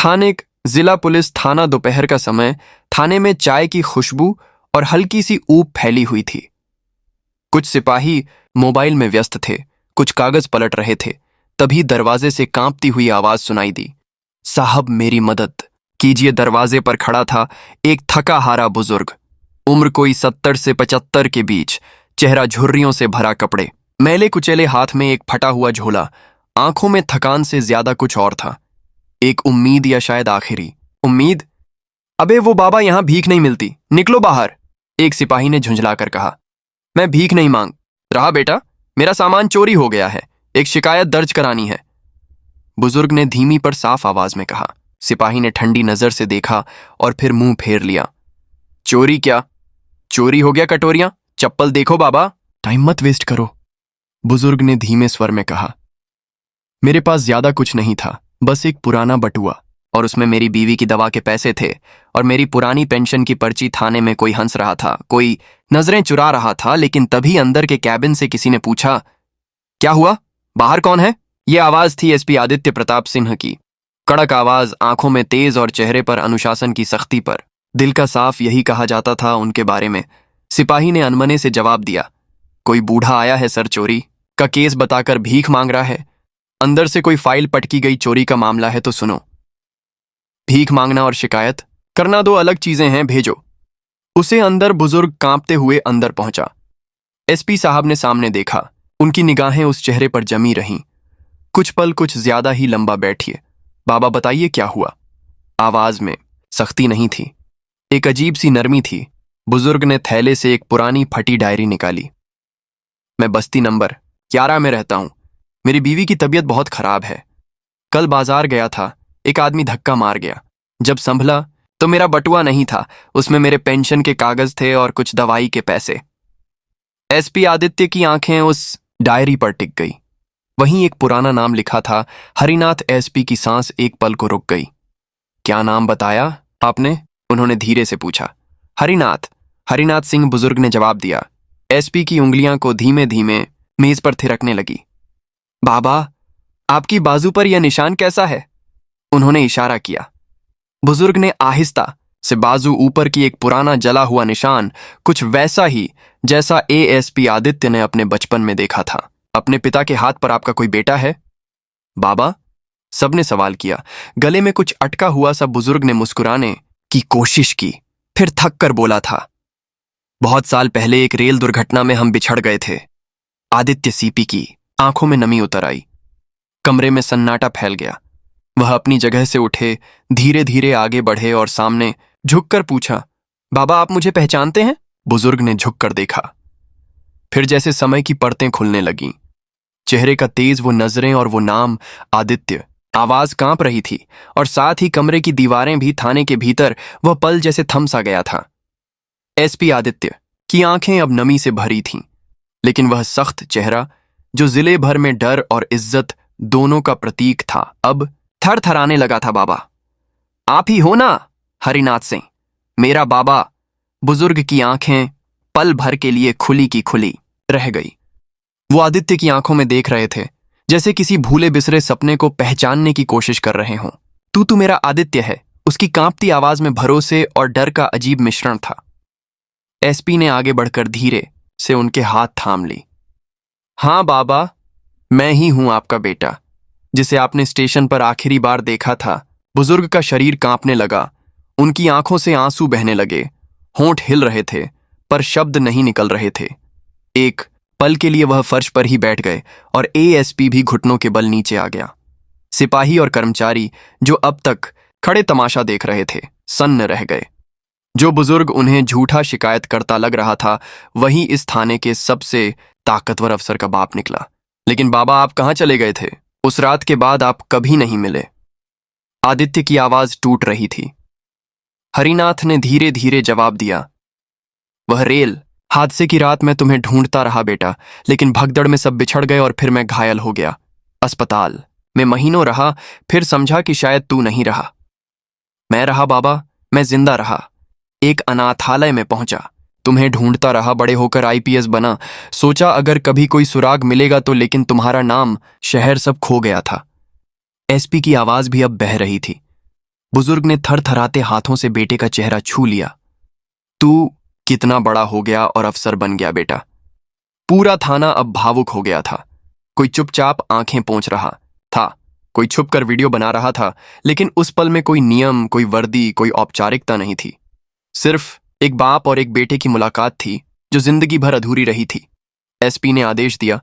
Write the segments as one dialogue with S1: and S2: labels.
S1: स्थानिक जिला पुलिस थाना। दोपहर का समय। थाने में चाय की खुशबू और हल्की सी ऊप फैली हुई थी। कुछ सिपाही मोबाइल में व्यस्त थे, कुछ कागज पलट रहे थे। तभी दरवाजे से कांपती हुई आवाज सुनाई दी। साहब मेरी मदद कीजिए। दरवाजे पर खड़ा था एक थका हारा बुजुर्ग, उम्र कोई 70 से 75 के बीच, चेहरा झुर्रियों से भरा, कपड़े मैले कुचेले, हाथ में एक फटा हुआ झोला। आंखों में थकान से ज्यादा कुछ और था, एक उम्मीद या शायद आखिरी उम्मीद। अबे वो बाबा, यहां भीख नहीं मिलती, निकलो बाहर, एक सिपाही ने झुंझलाकर कहा। मैं भीख नहीं मांग रहा बेटा, मेरा सामान चोरी हो गया है, एक शिकायत दर्ज करानी है, बुजुर्ग ने धीमी पर साफ आवाज में कहा। सिपाही ने ठंडी नजर से देखा और फिर मुंह फेर लिया। चोरी क्या? चोरी हो गया कटोरियां, चप्पल देखो बाबा। टाइम मत वेस्ट करो, बुजुर्ग ने धीमे स्वर में कहा। मेरे पास ज्यादा कुछ नहीं था, बस एक पुराना बटुआ, और उसमें मेरी बीवी की दवा के पैसे थे और मेरी पुरानी पेंशन की पर्ची। थाने में कोई हंस रहा था, कोई नजरें चुरा रहा था, लेकिन तभी अंदर के कैबिन से किसी ने पूछा, क्या हुआ, बाहर कौन है? यह आवाज थी एसपी आदित्य प्रताप सिंह की। कड़क आवाज, आंखों में तेज और चेहरे पर अनुशासन की सख्ती पर। दिल का साफ यही कहा जाता था उनके बारे में। सिपाही ने अनमने से जवाब दिया, कोई बूढ़ा आया है सर, चोरी का केस बताकर भीख मांग रहा है। अंदर से कोई फाइल पटकी गई, चोरी का मामला है तो सुनो। भीख मांगना और शिकायत करना दो अलग चीजें हैं, भेजो उसे अंदर। बुजुर्ग कांपते हुए अंदर पहुंचा। एसपी साहब ने सामने देखा, उनकी निगाहें उस चेहरे पर जमी रहीं। कुछ पल कुछ ज्यादा ही लंबा बैठिए। बाबा बताइए क्या हुआ? आवाज में सख्ती नहीं थी, एक अजीब सी नरमी थी। बुजुर्ग ने थैले से एक पुरानी फटी डायरी निकाली। मैं बस्ती नंबर 11 में रहता हूं, मेरी बीवी की तबीयत बहुत खराब है। कल बाजार गया था, एक आदमी धक्का मार गया। जब संभला तो मेरा बटुआ नहीं था, उसमें मेरे पेंशन के कागज थे और कुछ दवाई के पैसे। एसपी आदित्य की आंखें उस डायरी पर टिक गई। वहीं एक पुराना नाम लिखा था, हरिनाथ। एसपी की सांस एक पल को रुक गई। क्या नाम बताया आपने? उन्होंने धीरे से पूछा। हरिनाथ, हरिनाथ सिंह, बुजुर्ग ने जवाब दिया। एसपी की उंगलियां को धीमे धीमे मेज पर थिरकने लगी। बाबा, आपकी बाजू पर यह निशान कैसा है? उन्होंने इशारा किया। बुजुर्ग ने आहिस्ता से बाजू ऊपर की एक पुराना जला हुआ निशान, कुछ वैसा ही जैसा एएसपी आदित्य ने अपने बचपन में देखा था। अपने पिता के हाथ पर आपका कोई बेटा है बाबा? सबने सवाल किया। गले में कुछ अटका हुआ सा बुजुर्ग ने मुस्कुराने की कोशिश की, फिर थक कर बोला था, बहुत साल पहले एक रेल दुर्घटना में हम बिछड़ गए थे। आदित्य सीपी की आंखों में नमी उतर आई। कमरे में सन्नाटा फैल गया। वह अपनी जगह से उठे, धीरे धीरे आगे बढ़े और सामने झुककर पूछा, बाबा आप मुझे पहचानते हैं? बुजुर्ग ने झुककर देखा, फिर जैसे समय की परतें खुलने लगीं। चेहरे का तेज वो नजरें और वो नाम, आदित्य। आवाज कांप रही थी और साथ ही कमरे की दीवारें भी। थाने के भीतर वह पल जैसे थम सा गया था। एसपी आदित्य की आंखें अब नमी से भरी थीं, लेकिन वह सख्त चेहरा जो जिले भर में डर और इज्जत दोनों का प्रतीक था, अब थरथराने लगा था। बाबा आप ही हो ना? हरिनाथ सिंह, मेरा बाबा। बुजुर्ग की आंखें पल भर के लिए खुली की खुली रह गई। वो आदित्य की आंखों में देख रहे थे, जैसे किसी भूले बिसरे सपने को पहचानने की कोशिश कर रहे हों। तू मेरा आदित्य है, उसकी कांपती आवाज में भरोसे और डर का अजीब मिश्रण था। एसपी ने आगे बढ़कर धीरे से उनके हाथ थाम ली। हाँ बाबा, मैं ही हूं आपका बेटा, जिसे आपने स्टेशन पर आखिरी बार देखा था। बुजुर्ग का शरीर कांपने लगा, उनकी आंखों से आंसू बहने लगे, होंठ हिल रहे थे पर शब्द नहीं निकल रहे थे। एक पल के लिए वह फर्श पर ही बैठ गए और एएसपी भी घुटनों के बल नीचे आ गया। सिपाही और कर्मचारी जो अब तक खड़े तमाशा देख रहे थे, सन्न रह गए। जो बुजुर्ग उन्हें झूठा शिकायत करता लग रहा था, वही इस थाने के सबसे ताकतवर अफसर का बाप निकला। लेकिन बाबा आप कहां चले गए थे? उस रात के बाद आप कभी नहीं मिले। आदित्य की आवाज टूट रही थी। हरिनाथ ने धीरे धीरे जवाब दिया, वह रेल हादसे की रात मैं तुम्हें ढूंढता रहा बेटा, लेकिन भगदड़ में सब बिछड़ गए और फिर मैं घायल हो गया। अस्पताल में महीनों रहा, फिर समझा कि शायद तू नहीं रहा। मैं रहा बाबा, मैं जिंदा रहा। एक अनाथालय में पहुंचा, तुम्हें ढूंढता रहा, बड़े होकर आईपीएस बना। सोचा अगर कभी कोई सुराग मिलेगा तो, लेकिन तुम्हारा नाम, शहर सब खो गया था। एसपी की आवाज भी अब बह रही थी। बुजुर्ग ने थरथराते हाथों से बेटे का चेहरा छू लिया। तू कितना बड़ा हो गया और अफसर बन गया बेटा। पूरा थाना अब भावुक हो गया था। कोई चुपचाप आंखें पोंछ रहा था, कोई छुपकर वीडियो बना रहा था, लेकिन उस पल में कोई नियम, कोई वर्दी, कोई औपचारिकता नहीं थी। सिर्फ एक बाप और एक बेटे की मुलाकात थी जो जिंदगी भर अधूरी रही थी। एसपी ने आदेश दिया,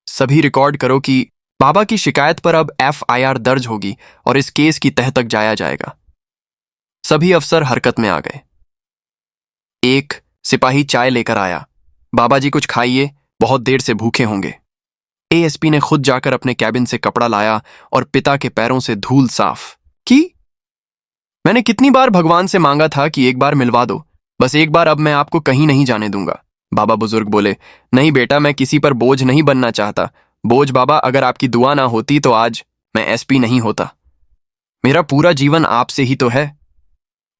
S1: सभी रिकॉर्ड करो कि बाबा की शिकायत पर अब एफआईआर दर्ज होगी और इस केस की तह तक जाया जाएगा। सभी अफसर हरकत में आ गए। एक सिपाही चाय लेकर आया। बाबा जी कुछ खाइए, बहुत देर से भूखे होंगे। एएसपी ने खुद जाकर अपने कैबिन से कपड़ा लाया और पिता के पैरों से धूल साफ की। मैंने कितनी बार भगवान से मांगा था कि एक बार मिलवा दो, बस एक बार, अब मैं आपको कहीं नहीं जाने दूंगा। बाबा बुजुर्ग बोले, नहीं बेटा, मैं किसी पर बोझ नहीं बनना चाहता। बोझ बाबा, अगर आपकी दुआ ना होती तो आज मैं एसपी नहीं होता। मेरा पूरा जीवन आपसे ही तो है।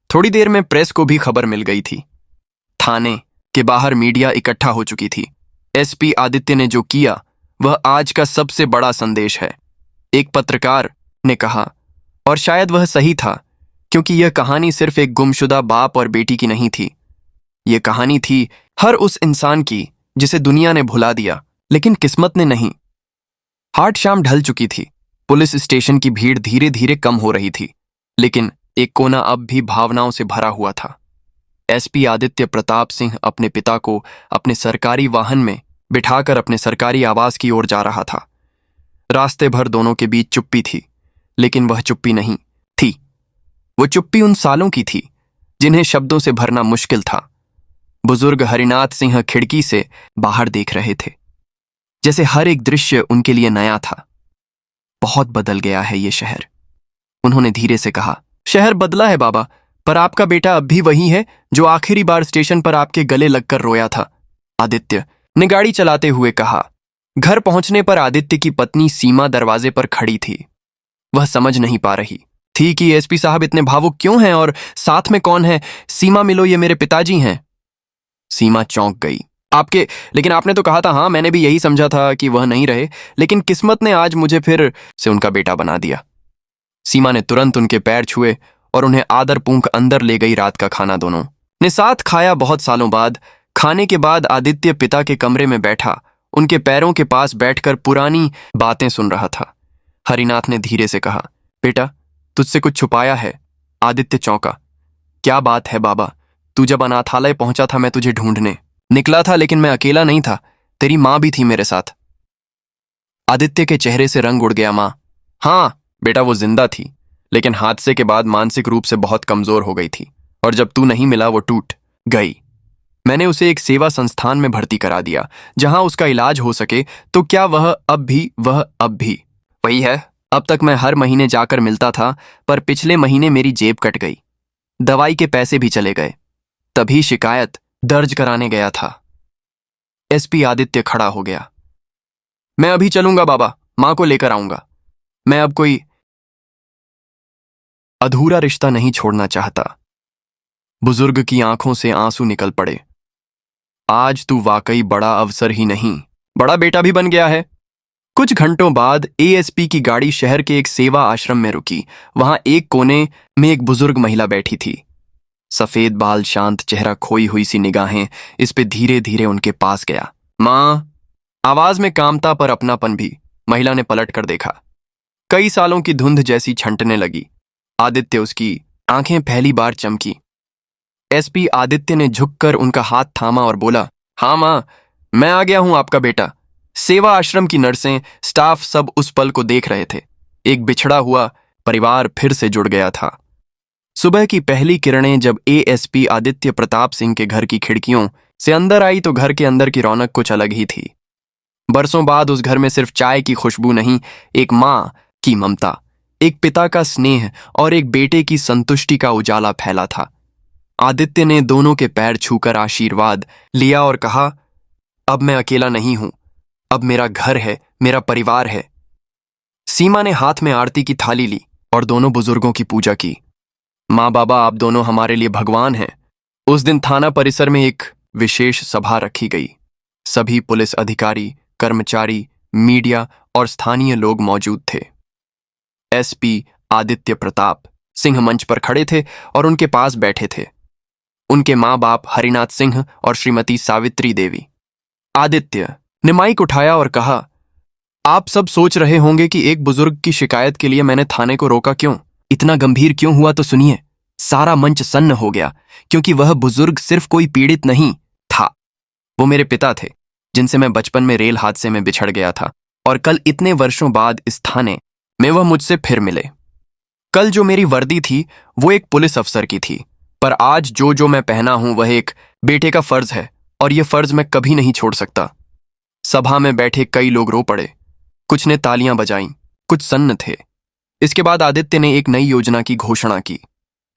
S1: थोड़ी देर में प्रेस को भी खबर मिल गई थी। थाने के बाहर मीडिया इकट्ठा हो चुकी थी। एसपी आदित्य ने जो किया वह आज का सबसे बड़ा संदेश है, एक पत्रकार ने कहा, और शायद वह सही था, क्योंकि यह कहानी सिर्फ एक गुमशुदा बाप और बेटी की नहीं थी। यह कहानी थी हर उस इंसान की जिसे दुनिया ने भुला दिया, लेकिन किस्मत ने नहीं। हाट शाम ढल चुकी थी। पुलिस स्टेशन की भीड़ धीरे धीरे कम हो रही थी, लेकिन एक कोना अब भी भावनाओं से भरा हुआ था। एसपी आदित्य प्रताप सिंह अपने पिता को अपने सरकारी वाहन में बिठाकर अपने सरकारी आवास की ओर जा रहा था। रास्ते भर दोनों के बीच चुप्पी थी, लेकिन वह चुप्पी नहीं थी। वो चुप्पी उन सालों की थी जिन्हें शब्दों से भरना मुश्किल था। बुजुर्ग हरिनाथ सिंह खिड़की से बाहर देख रहे थे, जैसे हर एक दृश्य उनके लिए नया था। बहुत बदल गया है ये शहर, उन्होंने धीरे से कहा। शहर बदला है बाबा, पर आपका बेटा अब भी वही है जो आखिरी बार स्टेशन पर आपके गले लगकर रोया था, आदित्य ने गाड़ी चलाते हुए कहा। घर पहुंचने पर आदित्य की पत्नी सीमा दरवाजे पर खड़ी थी। वह समझ नहीं पा रही थी कि एसपी साहब इतने भावुक क्यों हैं और साथ में कौन है। सीमा मिलो, ये मेरे पिताजी हैं। सीमा चौंक गई। लेकिन आपने तो कहा था। हाँ, मैंने भी यही समझा था कि वह नहीं रहे, लेकिन किस्मत ने आज मुझे फिर से उनका बेटा बना दिया। सीमा ने तुरंत उनके पैर छुए और उन्हें आदर पूंख अंदर ले गई। रात का खाना दोनों ने साथ खाया, बहुत सालों बाद। खाने के बाद आदित्य पिता के कमरे में बैठा, उनके पैरों के पास बैठकर पुरानी बातें सुन रहा था। हरिनाथ ने धीरे से कहा, बेटा, तुझसे कुछ छुपाया है। आदित्य चौंका। क्या बात है बाबा? तू जब अनाथालय पहुंचा था मैं तुझे ढूंढने निकला था, लेकिन मैं अकेला नहीं था, तेरी माँ भी थी मेरे साथ। आदित्य के चेहरे से रंग उड़ गया। माँ? हाँ बेटा, वो जिंदा थी, लेकिन हादसे के बाद मानसिक रूप से बहुत कमजोर हो गई थी, और जब तू नहीं मिला वो टूट गई। मैंने उसे एक सेवा संस्थान में भर्ती करा दिया जहां उसका इलाज हो सके। तो क्या वह अब भी वही है? अब तक मैं हर महीने जाकर मिलता था, पर पिछले महीने मेरी जेब कट गई, दवाई के पैसे भी चले गए, तभी शिकायत दर्ज कराने गया था। एसपी आदित्य खड़ा हो गया। मैं अभी चलूंगा बाबा, मां को लेकर आऊंगा। मैं अब कोई अधूरा रिश्ता नहीं छोड़ना चाहता। बुजुर्ग की आंखों से आंसू निकल पड़े। आज तू वाकई बड़ा अफसर ही नहीं, बड़ा बेटा भी बन गया है। कुछ घंटों बाद एएसपी की गाड़ी शहर के एक सेवा आश्रम में रुकी। वहां एक कोने में एक बुजुर्ग महिला बैठी थी। सफेद बाल, शांत चेहरा, खोई हुई सी निगाहें। इस पे धीरे धीरे उनके पास गया। मां, आवाज में कामता पर अपनापन भी। महिला ने पलट कर देखा। कई सालों की धुंध जैसी छंटने लगी। आदित्य, उसकी आंखें पहली बार चमकी। एसपी आदित्य ने झुककर उनका हाथ थामा और बोला, हाँ मां, मैं आ गया हूं, आपका बेटा। सेवा आश्रम की नर्सें, स्टाफ सब उस पल को देख रहे थे। एक बिछड़ा हुआ परिवार फिर से जुड़ गया था। सुबह की पहली किरणें जब एएसपी आदित्य प्रताप सिंह के घर की खिड़कियों से अंदर आई तो घर के अंदर की रौनक कुछ अलग ही थी। बरसों बाद उस घर में सिर्फ चाय की खुशबू नहीं, एक मां की ममता, एक पिता का स्नेह और एक बेटे की संतुष्टि का उजाला फैला था। आदित्य ने दोनों के पैर छूकर आशीर्वाद लिया और कहा, अब मैं अकेला नहीं हूं, अब मेरा घर है, मेरा परिवार है। सीमा ने हाथ में आरती की थाली ली और दोनों बुजुर्गों की पूजा की। माँ बाबा, आप दोनों हमारे लिए भगवान हैं। उस दिन थाना परिसर में एक विशेष सभा रखी गई। सभी पुलिस अधिकारी, कर्मचारी, मीडिया और स्थानीय लोग मौजूद थे। एसपी आदित्य प्रताप सिंह मंच पर खड़े थे और उनके पास बैठे थे उनके माँ बाप हरिनाथ सिंह और श्रीमती सावित्री देवी। आदित्य ने माइक उठाया और कहा, आप सब सोच रहे होंगे कि एक बुजुर्ग की शिकायत के लिए मैंने थाने को रोका क्यों। इतना गंभीर क्यों हुआ तो सुनिए। सारा मंच सन्न हो गया क्योंकि वह बुजुर्ग सिर्फ कोई पीड़ित नहीं था, वो मेरे पिता थे जिनसे मैं बचपन में रेल हादसे में बिछड़ गया था और कल इतने वर्षों बाद इस थाने में वह मुझसे फिर मिले। कल जो मेरी वर्दी थी वो एक पुलिस अफसर की थी, पर आज जो मैं पहना हूं वह एक बेटे का फर्ज है और यह फर्ज मैं कभी नहीं छोड़ सकता। सभा में बैठे कई लोग रो पड़े, कुछ ने तालियां बजाईं, कुछ सन्न थे। इसके बाद आदित्य ने एक नई योजना की घोषणा की।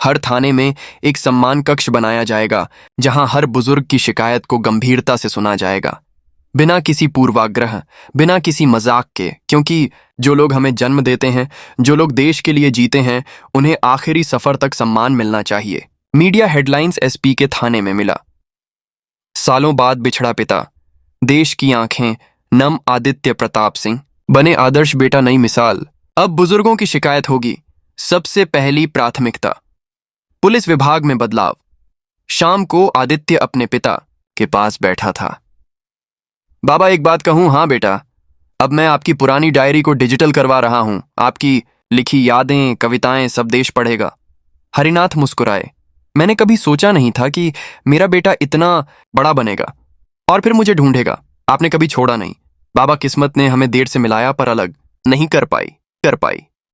S1: हर थाने में एक सम्मान कक्ष बनाया जाएगा जहां हर बुजुर्ग की शिकायत को गंभीरता से सुना जाएगा, बिना किसी पूर्वाग्रह, बिना किसी मजाक के, क्योंकि जो लोग हमें जन्म देते हैं, जो लोग देश के लिए जीते हैं, उन्हें आखिरी सफर तक सम्मान मिलना चाहिए। मीडिया हेडलाइंस एसपी के थाने में मिला। सालों बाद बिछड़ा पिता, देश की आंखें नम आदित्य प्रताप सिंह बने आदर्श बेटा, नई मिसाल। अब बुजुर्गों की शिकायत होगी सबसे पहली प्राथमिकता। पुलिस विभाग में बदलाव। शाम को आदित्य अपने पिता के पास बैठा था। बाबा एक बात कहूं? हाँ बेटा, अब मैं आपकी पुरानी डायरी को डिजिटल करवा रहा हूं। आपकी लिखी यादें, कविताएं सब देश पढ़ेगा। हरिनाथ मुस्कुराए। मैंने कभी सोचा नहीं था कि मेरा बेटा इतना बड़ा बनेगा और फिर मुझे ढूंढेगा। आपने कभी छोड़ा नहीं। बाबा, किस्मत ने हमें देर से मिलाया पर अलग नहीं कर पाई।